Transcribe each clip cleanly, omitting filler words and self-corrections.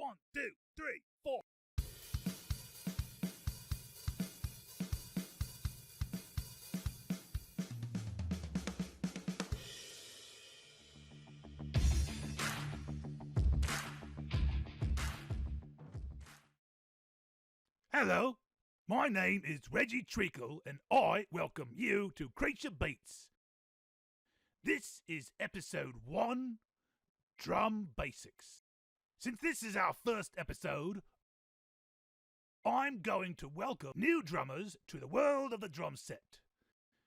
1, 2, 3, 4. Hello, my name is Reggie Treacle, and I welcome you to Creature Beats. This is episode 1, Drum Basics. Since this is our first episode, I'm going to welcome new drummers to the world of the drum set.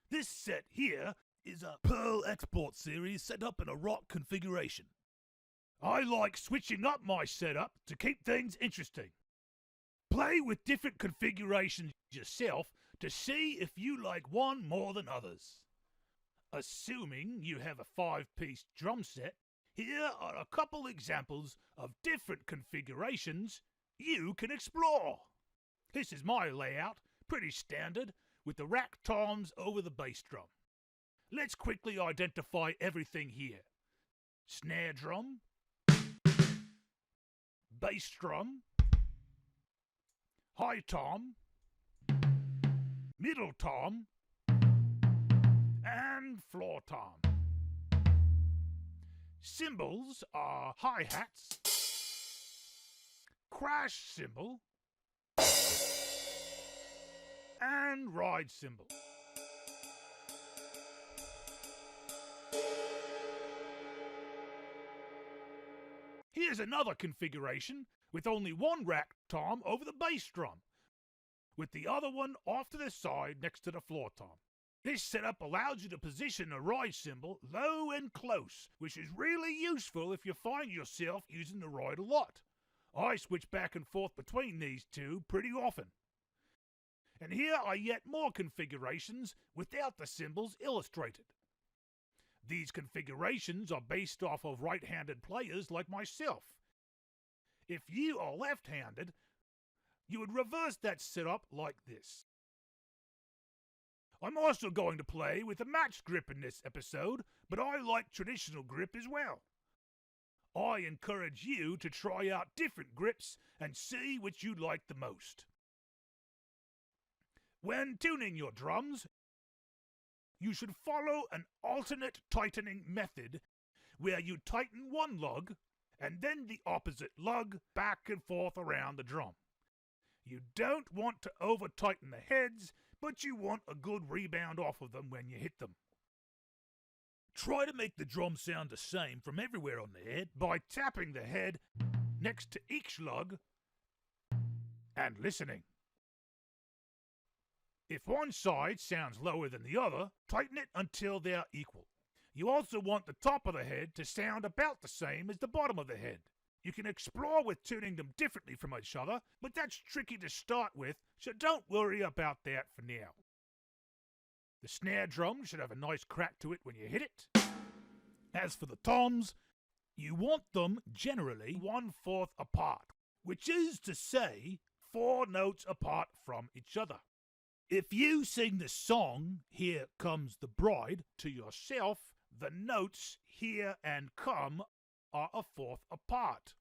This set here is a Pearl export series set up in a rock configuration. I like switching up my setup to keep things interesting. Play with different configurations yourself to see if you like one more than others. Assuming you have a 5-piece drum set, here are a couple examples of different configurations you can explore. This is my layout, pretty standard, with the rack toms over the bass drum. Let's quickly identify everything here. Snare drum, bass drum, high tom, middle tom, and floor tom. Cymbals are hi-hats, crash cymbal, and ride cymbal. Here's another configuration with only one rack tom over the bass drum, with the other one off to the side next to the floor tom. This setup allows you to position a ride cymbal low and close, which is really useful if you find yourself using the ride a lot. I switch back and forth between these two pretty often. And here are yet more configurations without the cymbals illustrated. These configurations are based off of right-handed players like myself. If you are left-handed, you would reverse that setup like this. I'm also going to play with a matched grip in this episode, but I like traditional grip as well. I encourage you to try out different grips and see which you like the most. When tuning your drums, you should follow an alternate tightening method where you tighten one lug and then the opposite lug back and forth around the drum. You don't want to over-tighten the heads, but you want a good rebound off of them when you hit them. Try to make the drum sound the same from everywhere on the head by tapping the head next to each lug and listening. If one side sounds lower than the other, tighten it until they're equal. You also want the top of the head to sound about the same as the bottom of the head. You can explore with tuning them differently from each other, but that's tricky to start with, so don't worry about that for now. The snare drum should have a nice crack to it when you hit it. As for the toms, you want them generally 1/4 apart, which is to say 4 notes apart from each other. If you sing the song "Here Comes the Bride" to yourself, the notes "here" and "come" are 1/4 apart.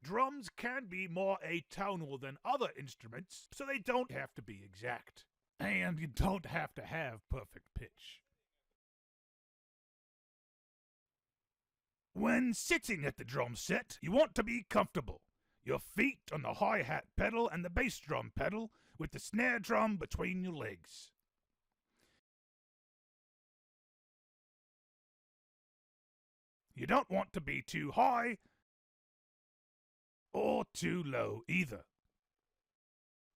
Drums can be more atonal than other instruments, so they don't have to be exact. And you don't have to have perfect pitch. When sitting at the drum set, you want to be comfortable. Your feet on the hi-hat pedal and the bass drum pedal, with the snare drum between your legs. You don't want to be too high or too low either.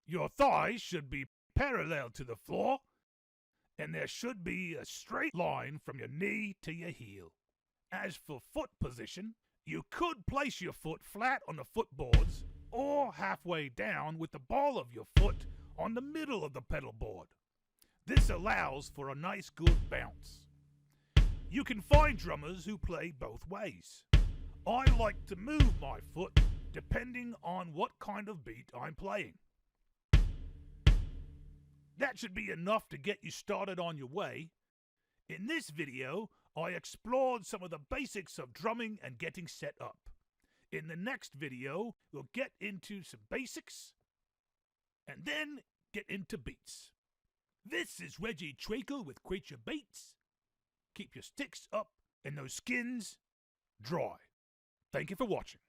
Your thighs should be parallel to the floor, and there should be a straight line from your knee to your heel. As for foot position, you could place your foot flat on the footboards or halfway down with the ball of your foot on the middle of the pedal board. This allows for a nice good bounce. You can find drummers who play both ways. I like to move my foot depending on what kind of beat I'm playing. That should be enough to get you started on your way. In this video, I explored some of the basics of drumming and getting set up. In the next video, we'll get into some basics and then get into beats. This is Reggie Treacle with Creature Baits. Keep your sticks up and those skins dry. Thank you for watching.